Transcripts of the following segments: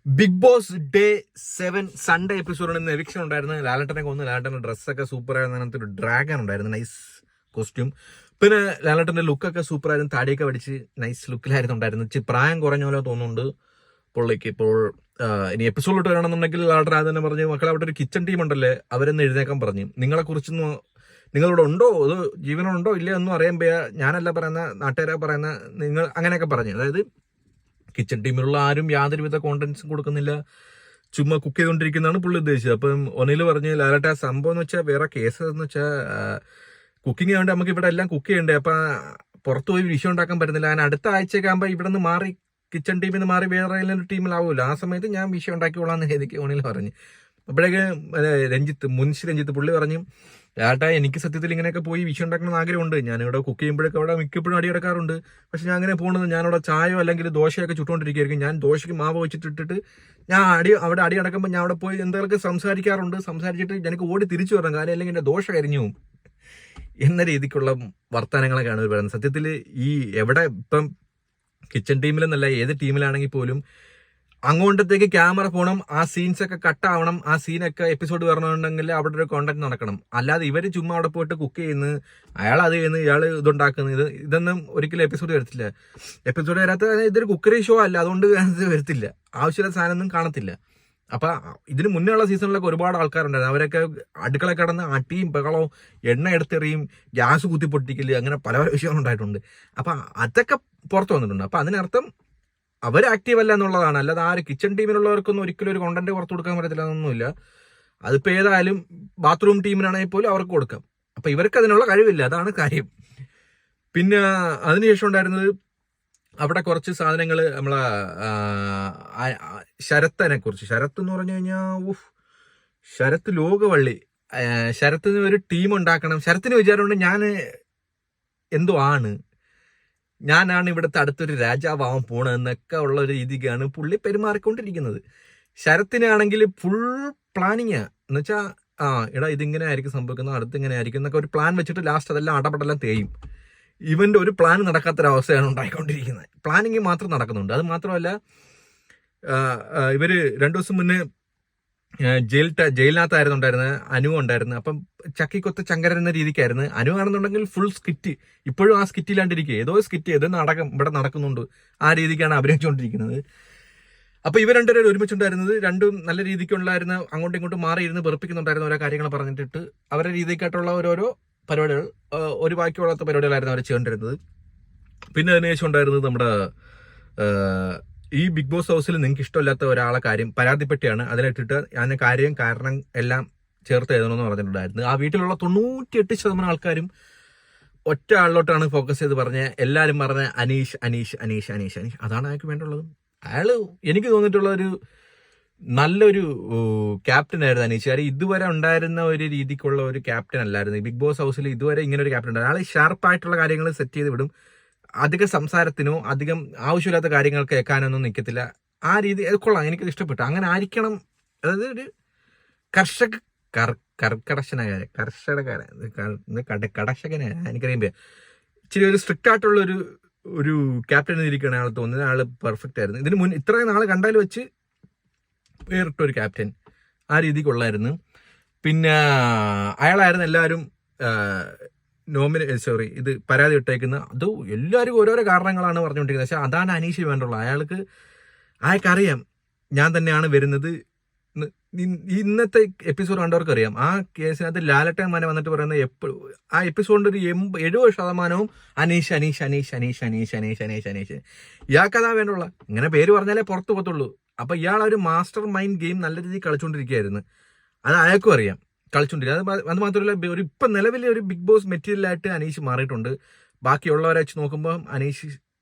Big boss day 7 Sunday എപ്പിസോഡിൽ നിന്ന് eviction ഉണ്ടായിരുന്നു. ലാലട്ടനെ കൊന്ന് ലാലട്ടന്റെ ഡ്രസ്സൊക്കെ സൂപ്പർ ആയിരുന്നു. അതിനകത്ത് ഒരു ഡ്രാഗൺ ഉണ്ടായിരുന്നു, നൈസ് കോസ്റ്റ്യൂം. പിന്നെ ലാലട്ടന്റെ ലുക്കൊക്കെ സൂപ്പർ ആയിരുന്നു, താടിയൊക്കെ പഠിച്ച് നൈസ് ലുക്കിലായിരുന്നു ഉണ്ടായിരുന്നു. പ്രായം കുറഞ്ഞ പോലെ തോന്നുന്നുണ്ട് പുള്ളിക്ക്. ഇപ്പോൾ ഇനി എപ്പിസോഡിലോട്ട് വരണമെന്നുണ്ടെങ്കിൽ ലാലട്ടൻ ആദ്യം തന്നെ പറഞ്ഞു, മക്കളെ അവിടെ ഒരു കിച്ചൺ ടീം ഉണ്ടല്ലേ, അവരെന്ന് എഴുന്നേക്കാൻ പറഞ്ഞു. നിങ്ങളെക്കുറിച്ചൊന്നും നിങ്ങളിവിടെ ഉണ്ടോ, അത് ജീവനുണ്ടോ ഇല്ലയോ ഒന്നും അറിയാൻ ഞാനല്ല പറയുന്ന, നാട്ടുകാരെ പറയുന്ന, നിങ്ങൾ അങ്ങനെയൊക്കെ പറഞ്ഞു. അതായത് കിച്ചൺ ടീമിലുള്ള ആരും യാതൊരുവിധ കോണ്ടന്റ്സും കൊടുക്കുന്നില്ല, ചുമ്മാ കുക്ക് ചെയ്തുകൊണ്ടിരിക്കുന്നതാണ് പുള്ളി ഉദ്ദേശിച്ചത്. അപ്പം ഒന്നിൽ പറഞ്ഞ് ലാലട്ട സംഭവം എന്ന് വെച്ചാൽ വേറെ കേസ് എന്ന് വെച്ചാൽ കുക്കിംഗ് ആയതുകൊണ്ട് നമുക്ക് ഇവിടെ എല്ലാം കുക്ക് ചെയ്യണ്ടേ, അപ്പം പുറത്ത് പോയി വിഷയം ഉണ്ടാക്കാൻ പറ്റുന്നില്ല. ഞാൻ അടുത്ത ആഴ്ചയൊക്കെ ആകുമ്പോൾ ഇവിടെ നിന്ന് മാറി കിച്ചൺ ടീമിൽ നിന്ന് മാറി വേറെ ഏതെങ്കിലും ടീമിലാവുമല്ലോ, ആ സമയത്ത് ഞാൻ വിഷയം ഉണ്ടാക്കിക്കോളാന്ന് എനിക്ക് ഒന്നിൽ പറഞ്ഞു. അപ്പോഴേക്ക് മുൻഷി രഞ്ജിത്ത് പുള്ളി പറഞ്ഞു, ലാലട്ട എനിക്ക് സത്യത്തിൽ ഇങ്ങനെയൊക്കെ പോയി വിഷയം ഉണ്ടാക്കണം ആഗ്രഹമുണ്ട്. ഞാനിവിടെ കുക്ക് ചെയ്യുമ്പോഴൊക്കെ അവിടെ മിക്കപ്പോഴും അടി കിടക്കാറുണ്ട്. പക്ഷെ ഞാൻ അങ്ങനെ പോകുന്നത്, ഞാനവിടെ ചായയോ അല്ലെങ്കിൽ ദോശയൊക്കെ ചുട്ടുകൊണ്ടിരിക്കുകയായിരിക്കും. ഞാൻ ദോശയ്ക്ക് മാവ് വെച്ചിട്ടിട്ട് ഞാൻ അവിടെ അടി കിടക്കുമ്പോൾ ഞാൻ അവിടെ പോയി എന്തെങ്കിലുമൊക്കെ സംസാരിച്ചിട്ട് എനിക്ക് ഓടി തിരിച്ചു വരണം, കാര്യം അല്ലെങ്കിൽ എൻ്റെ ദോശ കരിഞ്ഞു പോകും എന്ന രീതിക്കുള്ള വർത്തമാനങ്ങളൊക്കെയാണ് ഇവർ പറയുന്നത്. സത്യത്തിൽ ഈ എവിടെ ഇപ്പം കിച്ചൺ ടീമിലെന്നല്ല, ഏത് ടീമിലാണെങ്കിൽ പോലും അങ്ങോട്ടത്തേക്ക് ക്യാമറ പോകണം, ആ സീൻസ് ഒക്കെ കട്ടാവണം, ആ സീനൊക്കെ എപ്പിസോഡ് വരണമെന്നുണ്ടെങ്കിൽ അവിടെ ഒരു കോണ്ടന്റ് നടക്കണം. അല്ലാതെ ഇവർ ചുമ്മാ അവിടെ പോയിട്ട് കുക്ക് ചെയ്യുന്നു, അയാൾ അത് ചെയ്യുന്നു, ഇയാൾ ഇതുണ്ടാക്കുന്നു, ഇതൊന്നും ഒരിക്കലും എപ്പിസോഡ് വരത്തില്ല. എപ്പിസോഡ് വരാത്ത ഇതൊരു കുക്കറി ഷോ അല്ല, അതുകൊണ്ട് ഇത് വരത്തില്ല, ആവശ്യമുള്ള സാധനമൊന്നും കാണത്തില്ല. അപ്പൊ ഇതിന് മുന്നേ ഉള്ള സീസണിലൊക്കെ ഒരുപാട് ആൾക്കാരുണ്ടായിരുന്നു, അവരൊക്കെ അടുക്കള കിടന്ന് അട്ടിയും ബഹളവും എണ്ണ എടുത്തെറിയും ഗ്യാസ് കുത്തിപ്പൊട്ടിക്കല്, അങ്ങനെ പല പല വിഷയങ്ങളും ഉണ്ടായിട്ടുണ്ട്. അപ്പൊ അതൊക്കെ പുറത്തു വന്നിട്ടുണ്ട്. അപ്പൊ അതിനർത്ഥം അവർ ആക്റ്റീവ് അല്ല എന്നുള്ളതാണ്. അല്ലാതെ ആ ഒരു കിച്ചൺ ടീമിലുള്ളവർക്കൊന്നും ഒരിക്കലും ഒരു കോണ്ടന്റ് പുറത്തു കൊടുക്കാൻ പറ്റത്തില്ല എന്നൊന്നുമില്ല. അതിപ്പോൾ ഏതായാലും ബാത്റൂം ടീമിനാണെങ്കിൽ പോലും അവർക്ക് കൊടുക്കാം. അപ്പൊ ഇവർക്ക് അതിനുള്ള കഴിവില്ല, അതാണ് കാര്യം. പിന്നെ അതിനുശേഷം ഉണ്ടായിരുന്നത് അവിടെ കുറച്ച് സാധനങ്ങൾ നമ്മളെ ശരത്തിനെ കുറിച്ച്. ശരത്ത് എന്ന് പറഞ്ഞു കഴിഞ്ഞാൽ ശരത്ത് ലോകവള്ളി. ശരത്തിന് ഒരു ടീം ഉണ്ടാക്കണം. ശരത്തിന് വിചാരമുണ്ട് ഞാൻ എന്തോ ആണ്, ഞാനാണ് ഇവിടുത്തെ അടുത്തൊരു രാജാവാൻ പോണെന്നൊക്കെ ഉള്ള ഒരു രീതിക്കാണ് പുള്ളി പെരുമാറിക്കൊണ്ടിരിക്കുന്നത്. ശരത്തിനാണെങ്കിൽ ഫുൾ പ്ലാനിങ് എന്ന് വെച്ചാൽ എടാ ഇതിങ്ങനെ ആയിരിക്കും സംഭവിക്കുന്നത്, അടുത്ത് ഇങ്ങനെ ആയിരിക്കും എന്നൊക്കെ ഒരു പ്ലാൻ വെച്ചിട്ട് ലാസ്റ്റ് അതെല്ലാം അടപടെല്ലാം തേയും. ഇവന്റെ ഒരു പ്ലാൻ നടക്കാത്തൊരവസ്ഥയാണ് ഉണ്ടായിക്കൊണ്ടിരിക്കുന്നത്. പ്ലാനിങ് മാത്രം നടക്കുന്നുണ്ട്. അത് മാത്രമല്ല, ഇവര് 2 ദിവസം മുന്നേ ജയിലിനകത്തായിരുന്നു ഉണ്ടായിരുന്നത്, അനു ഉണ്ടായിരുന്നു. അപ്പം ചക്കിക്കൊത്ത ചങ്കരൻ എന്ന രീതിക്കായിരുന്നു. അനു ആണെന്നുണ്ടെങ്കിൽ ഫുൾ സ്കിറ്റ്, ഇപ്പോഴും ആ സ്കിറ്റിലാണ്ടിരിക്കുക, ഏതോ സ്കിറ്റ് ഏതോ നാടകം ഇവിടെ നടക്കുന്നുണ്ട്, ആ രീതിക്കാണ് അഭിനയിച്ചുകൊണ്ടിരിക്കുന്നത്. അപ്പൊ ഇവർ രണ്ടുപേരും ഒരുമിച്ചുണ്ടായിരുന്നത്, രണ്ടും നല്ല രീതിക്കുണ്ടായിരുന്ന, അങ്ങോട്ടും ഇങ്ങോട്ടും മാറിയിരുന്ന് വെറുപ്പിക്കുന്നുണ്ടായിരുന്ന ഓരോ കാര്യങ്ങൾ പറഞ്ഞിട്ട് അവരുടെ രീതിക്കായിട്ടുള്ള ഓരോരോ പരിപാടികൾ, ഒരു ബാക്കിയുള്ളാത്ത പരിപാടികളായിരുന്നു അവർ ചെയ്തുകൊണ്ടിരുന്നത്. പിന്നെ അതിനുശേഷം ഉണ്ടായിരുന്നത് നമ്മുടെ ഈ ബിഗ് ബോസ് ഹൗസിൽ നിങ്ങൾക്ക് ഇഷ്ടമില്ലാത്ത ഒരാളെ കാര്യം പരാതിപ്പെട്ടിയാണ്, അതിലിട്ടിട്ട് ഞാൻ കാരണം എല്ലാം ചേർത്ത് എഴുതണമെന്ന് പറഞ്ഞിട്ടുണ്ടായിരുന്നു. ആ വീട്ടിലുള്ള 98% ആൾക്കാരും ഒറ്റ ആളിലോട്ടാണ് ഫോക്കസ് ചെയ്ത് പറഞ്ഞ് എല്ലാവരും പറഞ്ഞ അനീഷ് അനീഷ് അനീഷ് അനീഷ് അനീഷ്, അതാണ് അയാൾക്ക് വേണ്ടുള്ളത്. അയാള് എനിക്ക് തോന്നിയിട്ടുള്ള ഒരു നല്ലൊരു ക്യാപ്റ്റൻ ആയിരുന്നു അനീഷ്. കാര്യം ഇതുവരെ ഉണ്ടായിരുന്ന ഒരു രീതിക്കുള്ള ഒരു ക്യാപ്റ്റൻ അല്ലായിരുന്നു ബിഗ് ബോസ് ഹൗസിൽ. ഇതുവരെ ഇങ്ങനെ ഒരു ക്യാപ്റ്റൻ ഉണ്ടായിരുന്നു. അയാൾ ഷാർപ്പായിട്ടുള്ള കാര്യങ്ങൾ സെറ്റ് ചെയ്ത് വിടും, അധികം സംസാരത്തിനോ അധികം ആവശ്യമില്ലാത്ത കാര്യങ്ങൾ കേൾക്കാനൊന്നും നിൽക്കത്തില്ല. ആ രീതി കൊള്ളാം, എനിക്കത് ഇഷ്ടപ്പെട്ടു. അങ്ങനെ ആയിരിക്കണം. അതായത് ഒരു കർക്കടശനകാരൻ എനിക്കറിയുമ്പോ ഇച്ചിരി ഒരു സ്ട്രിക്റ്റ് ആയിട്ടുള്ള ഒരു ക്യാപ്റ്റൻ ഇരിക്കുകയാണ് അയാൾ തോന്നുന്നത്. അയാൾ പെർഫെക്റ്റ് ആയിരുന്നു. ഇതിന് മുൻ ഇത്രയും നാൾ കണ്ടാൽ വെച്ച് വേറിട്ടൊരു ക്യാപ്റ്റൻ, ആ രീതിക്കുള്ളായിരുന്നു. പിന്നെ അയാളായിരുന്നു എല്ലാവരും ഇത് പരാതി ഇട്ടേക്കുന്നത്. അത് എല്ലാവരും ഓരോരോ കാരണങ്ങളാണ് പറഞ്ഞുകൊണ്ടിരിക്കുന്നത്. പക്ഷെ അതാണ് അനീഷ് വേണ്ടുള്ളത്. അയാൾക്കറിയാം ഞാൻ തന്നെയാണ് വരുന്നത്. ഇന്നത്തെ എപ്പിസോഡ് കണ്ടവർക്ക് അറിയാം. ആ കേസിനകത്ത് ലാലട്ടൻ മനെ വന്നിട്ട് പറയുന്നത് ആ എപ്പിസോഡിന്റെ ഒരു 70% അനീഷ് അനീഷ് അനീഷ് അനീഷ് അനീഷ് അനീഷ് അനീഷ് അനീഷ്. ഇയാൾക്കതാ വേണ്ടുള്ള, ഇങ്ങനെ പേര് പറഞ്ഞാലേ പുറത്തു പോകത്തുള്ളൂ. അപ്പൊ ഇയാൾ ഒരു മാസ്റ്റർ മൈൻഡ് ഗെയിം നല്ല രീതിയിൽ കളിച്ചുകൊണ്ടിരിക്കുകയായിരുന്നു. അത് അയാൾക്കും അറിയാം, കളിച്ചുകൊണ്ടിരിക്കുക. അത് മാത്രമല്ല, ഇപ്പം നിലവിലെ ഒരു ബിഗ് ബോസ് മെറ്റീരിയലായിട്ട് അനീഷ് മാറിയിട്ടുണ്ട്. ബാക്കിയുള്ളവരെ വെച്ച് നോക്കുമ്പോൾ അനീഷ്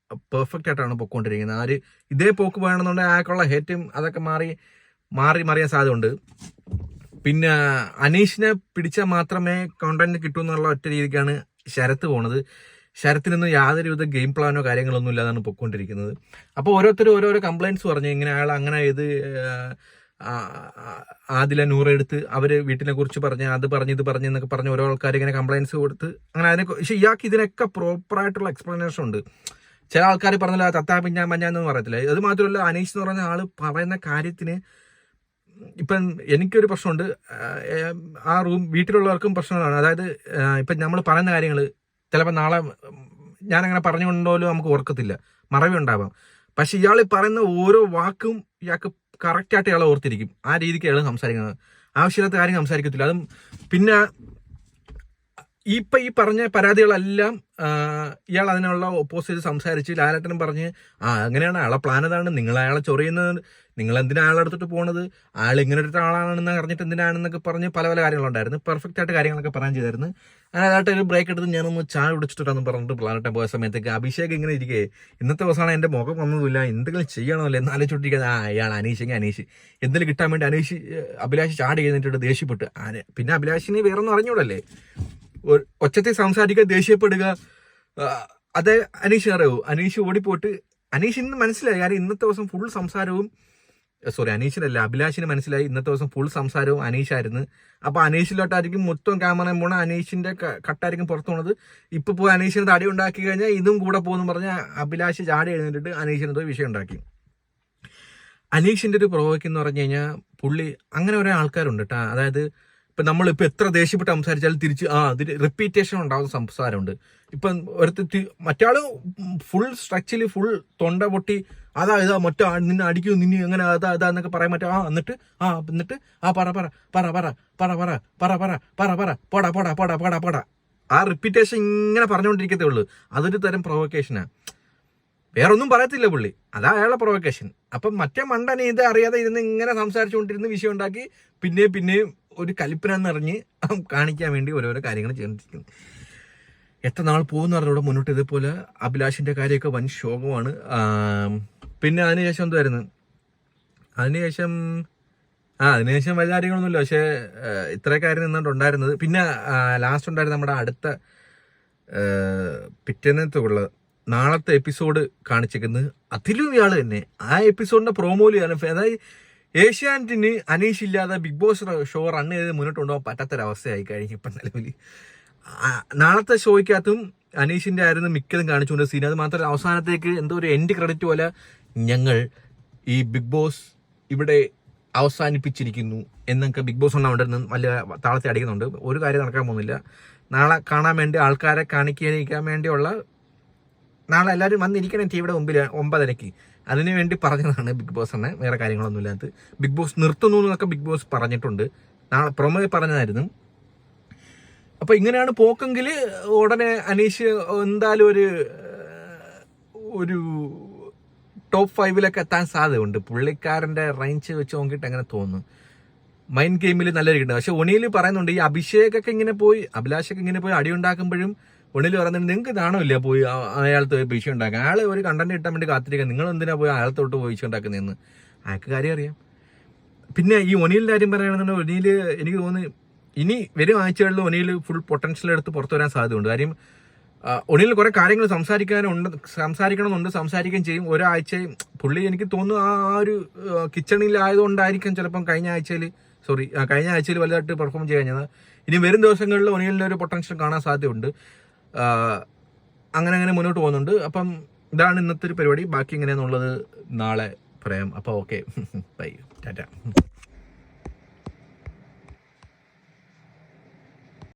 പെർഫെക്റ്റ് ആയിട്ടാണ് പൊയ്ക്കൊണ്ടിരിക്കുന്നത്. ഇതേ പോക്ക് വേണമെന്നുണ്ടെങ്കിൽ അയാൾക്കുള്ള ഹേറ്റും അതൊക്കെ മറിയാൻ സാധ്യതയുണ്ട്. പിന്നെ അനീഷിനെ പിടിച്ചാൽ മാത്രമേ കോണ്ടന്റ് കിട്ടൂ എന്നുള്ള ഒറ്റ രീതിക്കാണ് ശരത്ത് പോണത്. ശരത്തിനൊന്നും യാതൊരുവിധ ഗെയിം പ്ലാനോ കാര്യങ്ങളൊന്നും ഇല്ലാതാണ് പൊയ്ക്കൊണ്ടിരിക്കുന്നത്. അപ്പോൾ ഓരോരുത്തരും ഓരോരോ കംപ്ലൈൻറ്റ്സ് പറഞ്ഞു, ഇങ്ങനെ അയാൾ അങ്ങനെ ഇത് ആദില നൂറെടുത്ത് അവര് വീട്ടിനെ കുറിച്ച് പറഞ്ഞ് അത് പറഞ്ഞ് ഇത് പറഞ്ഞ് എന്നൊക്കെ പറഞ്ഞ് ഓരോ ആൾക്കാർ ഇങ്ങനെ കംപ്ലൈൻറ്റ്സ് കൊടുത്ത് അങ്ങനെ പക്ഷെ ഇയാൾക്ക് ഇതിനൊക്കെ പ്രോപ്പറായിട്ടുള്ള എക്സ്പ്ലനേഷൻ ഉണ്ട്. ചില ആൾക്കാർ പറഞ്ഞല്ലോ തത്താ പിഞ്ഞാൻ മഞ്ഞാന്ന് പറയത്തില്ല. അത് മാത്രമല്ല, അനീഷ് എന്ന് പറയുന്ന ആള് പറയുന്ന കാര്യത്തിന് ഇപ്പം എനിക്കൊരു പ്രശ്നമുണ്ട്, ആ വീട്ടിലുള്ളവർക്കും പ്രശ്നങ്ങളാണ്. അതായത് ഇപ്പം നമ്മൾ പറയുന്ന കാര്യങ്ങൾ ചിലപ്പോൾ നാളെ ഞാനങ്ങനെ പറഞ്ഞുകൊണ്ടോലും നമുക്ക് ഓർക്കത്തില്ല, മറവി ഉണ്ടാവാം. പക്ഷെ ഇയാൾ പറയുന്ന ഓരോ വാക്കും ഇയാൾക്ക് കറക്റ്റായിട്ട് ഇയാളെ ഓർത്തിരിക്കും. ആ രീതിക്ക് ഇയാൾ സംസാരിക്കുന്നത്, ആവശ്യമില്ലാത്ത കാര്യം സംസാരിക്കത്തില്ല. അതും പിന്നെ ഈ പറഞ്ഞ പരാതികളെല്ലാം ഇയാൾ അതിനുള്ള ഓപ്പോസിറ്റ് സംസാരിച്ച് ലാലേട്ടനും പറഞ്ഞ് അങ്ങനെയാണ് അയാളെ പ്ലാൻ, അതാണ് നിങ്ങൾ അയാളെ ചൊറിയുന്നത്, നിങ്ങൾ എന്തിനാ അയാളെ എടുത്തിട്ട് പോണത്, അയാൾ ഇങ്ങനെ ഒരു ആളാണെന്ന് അറിഞ്ഞിട്ട് എന്തിനാണെന്നൊക്കെ പറഞ്ഞ് പല പല കാര്യങ്ങളുണ്ടായിരുന്നു. പെർഫെക്റ്റ് ആയിട്ട് കാര്യങ്ങളൊക്കെ പറയാൻ ചെയ്തായിരുന്നു. അതിനായിട്ട് ഒരു ബ്രേക്ക് എടുത്ത് ഞാനൊന്ന് ചായ കുടിച്ചിട്ടാന്ന് പറഞ്ഞിട്ട് ലാലേട്ടൻ പോയ സമയത്തേക്ക് അഭിഷേക് ഇങ്ങനെ ഇരിക്കേ, ഇന്നത്തെ ദിവസമാണ് എൻ്റെ മുഖം വന്നതുമില്ല, എന്തെങ്കിലും ചെയ്യണമല്ലോ എന്നാലോചിച്ചോണ്ടിരിക്കുന്നത്. ഇയാൾ അനീഷ് എന്തെങ്കിലും കിട്ടാൻ വേണ്ടി അഭിലാഷ് ചാടി കഴിഞ്ഞിട്ട് ദേഷ്യപ്പെട്ട്. പിന്നെ അഭിലാഷിന് വേറൊന്നും അറിഞ്ഞൂടല്ലേ, ഒച്ചത്തിൽ സംസാരിക്കുക, ദേഷ്യപ്പെടുക, അത് അനീഷിന് അറിയൂ. അനീഷ് ഓടിപ്പോയിട്ട് അനീഷിന് മനസ്സിലായി, കാരണം ഇന്നത്തെ ദിവസം ഫുൾ സംസാരവും, അനീഷിനല്ല അഭിലാഷിന് മനസ്സിലായി ഇന്നത്തെ ദിവസം ഫുൾ സംസാരവും അനീഷായിരുന്നു. അപ്പൊ അനീഷിലോട്ടായിരിക്കും മൊത്തം ക്യാമറ പോണ, അനീഷിന്റെ കട്ടായിരിക്കും പുറത്തു പോണത്. ഇപ്പൊ പോയി അനീഷിന് തടി ഉണ്ടാക്കി കഴിഞ്ഞാൽ ഇതും കൂടെ പോകുന്നു പറഞ്ഞ അഭിലാഷ് ചാടി എഴുന്നിട്ട് അനീഷിനെന്തോ വിഷയം ഉണ്ടാക്കി. അനീഷിന്റെ ഒരു പ്രൊവോക്ക് എന്ന് പറഞ്ഞു കഴിഞ്ഞാൽ പുള്ളി അങ്ങനെ ഒരേ ആൾക്കാരുണ്ട് കേട്ടോ. അതായത് ഇപ്പൊ നമ്മളിപ്പോൾ എത്ര ദേഷ്യപ്പെട്ട് സംസാരിച്ചാലും തിരിച്ച് അതിന് റിപ്പീറ്റേഷൻ ഉണ്ടാകുന്ന സംസാരമുണ്ട്. ഇപ്പം മറ്റാള് ഫുൾ സ്ട്രക്ചറിൽ ഫുൾ തൊണ്ട പൊട്ടി ഇതാ മറ്റേ നിന്നെ അടിക്കൂ, നിന്നെ അങ്ങനെ അതാന്നൊക്കെ പറയാൻ പറ്റും. എന്നിട്ട് പറ പറ പറ പറ പറ പറ പറ പറ പറ പറ പോടാ പോടാ പോടാ പോടാ പോടാ, ആ റിപ്പീറ്റേഷൻ ഇങ്ങനെ പറഞ്ഞുകൊണ്ടിരിക്കത്തേ ഉള്ളൂ. അതൊരു തരം പ്രൊവോക്കേഷനാ, വേറൊന്നും പറയത്തില്ല പുള്ളി, അതാ അയാളെ പ്രൊവോക്കേഷൻ. അപ്പം മറ്റേ മണ്ടനെ ഇത് അറിയാതെ ഇരുന്ന് ഇങ്ങനെ സംസാരിച്ചുകൊണ്ടിരുന്ന് വിഷയം ഉണ്ടാക്കി പിന്നെയും ഒരു കലിപ്പനെന്നറിഞ്ഞ് കാണിക്കാൻ വേണ്ടി ഓരോരോ കാര്യങ്ങൾ ചെയ്തിരിക്കുന്നു. എത്ര നാൾ പോകുന്ന പറഞ്ഞൂടെ മുന്നോട്ട്. ഇതേപോലെ അഭിലാഷിന്റെ കാര്യമൊക്കെ വൻ ശോകമാണ്. പിന്നെ അതിനുശേഷം എന്തായിരുന്നു, അതിനുശേഷം വലിയ കാര്യങ്ങളൊന്നുമില്ല. പക്ഷേ ഇത്രയൊക്കെ ആയിരുന്നു നിന്നിട്ടുണ്ടായിരുന്നത്. പിന്നെ ലാസ്റ്റ് ഉണ്ടായിരുന്ന നമ്മുടെ അടുത്ത പിറ്റേന്നത്തുള്ള നാളത്തെ എപ്പിസോഡ് കാണിച്ചിരിക്കുന്നത് അതിലും ഇയാൾ തന്നെ. ആ എപ്പിസോഡിന്റെ പ്രോമോയിലാണ്, അതായത് ഏഷ്യാനെറ്റിന് അനീഷ് ഇല്ലാതെ ബിഗ് ബോസ് ഷോ റൺ ചെയ്ത് മുന്നോട്ട് കൊണ്ടുപോകാൻ പറ്റാത്തൊരവസ്ഥയായി കഴിഞ്ഞു ഇപ്പം നിലവിൽ. നാളത്തെ ഷോയ്ക്കകത്തും അനീഷിന്റെ ആയിരുന്നു മിക്കതും കാണിച്ചുകൊണ്ട് സീൻ. അത് മാത്രമല്ല അവസാനത്തേക്ക് എന്തോ ഒരു എൻഡ് ക്രെഡിറ്റ് പോലെ ഞങ്ങൾ ഈ ബിഗ് ബോസ് ഇവിടെ അവസാനിപ്പിച്ചിരിക്കുന്നു എന്നൊക്കെ ബിഗ് ബോസ് അവിടെ നിന്ന് വലിയ താളത്തെ അടിക്കുന്നുണ്ട്. ഒരു കാര്യം നടക്കാൻ പോകുന്നില്ല. നാളെ കാണാൻ വേണ്ടി ആൾക്കാരെ കാണിക്കാൻ വേണ്ടിയുള്ള, നാളെ എല്ലാവരും വന്നിരിക്കണം ടിവിയുടെ മുമ്പിൽ 9:30. അതിനു വേണ്ടി പറഞ്ഞതാണ് ബിഗ് ബോസ് തന്നെ, വേറെ കാര്യങ്ങളൊന്നും ഇല്ലാത്ത. ബിഗ് ബോസ് നിർത്തുന്നു എന്നൊക്കെ ബിഗ് ബോസ് പറഞ്ഞിട്ടുണ്ട്, നാളെ പ്രൊമോ പറഞ്ഞതായിരുന്നു. അപ്പൊ ഇങ്ങനെയാണ് പോക്കെങ്കിൽ ഉടനെ അനീഷ് എന്തായാലും ഒരു ടോപ്പ് 5 എത്താൻ സാധ്യതയുണ്ട്. പുള്ളിക്കാരന്റെ റേഞ്ച് വെച്ച് നോക്കിയിട്ട് അങ്ങനെ തോന്നുന്നു. മൈൻഡ് ഗെയിമിൽ നല്ലൊരു കിട്ടും. പക്ഷെ ഒണിയിൽ പറയുന്നുണ്ട് ഈ അഭിഷേകൊക്കെ ഇങ്ങനെ പോയി, അഭിലാഷൊക്കെ ഇങ്ങനെ പോയി അടി ഉണ്ടാക്കുമ്പോഴും ഒണിയിൽ പറയുന്നത് നിങ്ങൾക്ക് കാണുമില്ല പോയി അയാളത്ത് പോയി വിഷയം ഉണ്ടാക്കുക, അയാൾ ഒരു കണ്ടന്റ് കിട്ടാൻ വേണ്ടി കാത്തിരിക്കുക, നിങ്ങൾ എന്തിനാ പോയി അയാളത്തോട്ട് പോയി വിഷയം ഉണ്ടാക്കുന്നതെന്ന് അയാൾക്ക് കാര്യം അറിയാം. പിന്നെ ഈ ഒനിയിലിന്റെ കാര്യം പറയുകയാണെന്നുണ്ടെങ്കിൽ ഒനിയിൽ എനിക്ക് തോന്നുന്നു ഇനി വരും ആഴ്ചകളിൽ ഒനിയിൽ ഫുൾ പൊട്ടൻഷ്യൽ എടുത്ത് പുറത്തു വരാൻ സാധ്യതയുണ്ട്. കാര്യം ഒനിയിൽ കുറെ കാര്യങ്ങൾ സംസാരിക്കണമെന്നുണ്ട്, സംസാരിക്കുകയും ചെയ്യും. ഒരാഴ്ചയും പുള്ളി എനിക്ക് തോന്നുന്നു ആ ഒരു കിച്ചണിലായതുകൊണ്ടായിരിക്കും ചിലപ്പം കഴിഞ്ഞ ആഴ്ചയിൽ വലുതായിട്ട് പെർഫോം ചെയ്യാൻ കഴിഞ്ഞത്. ഇനി വരും ദിവസങ്ങളിൽ ഒനിയിലിന്റെ ഒരു പൊട്ടൻഷ്യൽ കാണാൻ സാധ്യതയുണ്ട്. അങ്ങനെ മുന്നോട്ട് പോകുന്നുണ്ട്. അപ്പം ഇതാണ് ഇന്നത്തെ ഒരു പരിപാടി. ബാക്കി എങ്ങനെയാണെന്നുള്ളത് നാളെ പറയാം. അപ്പോൾ ഓക്കെ, ബൈ, ടാറ്റ.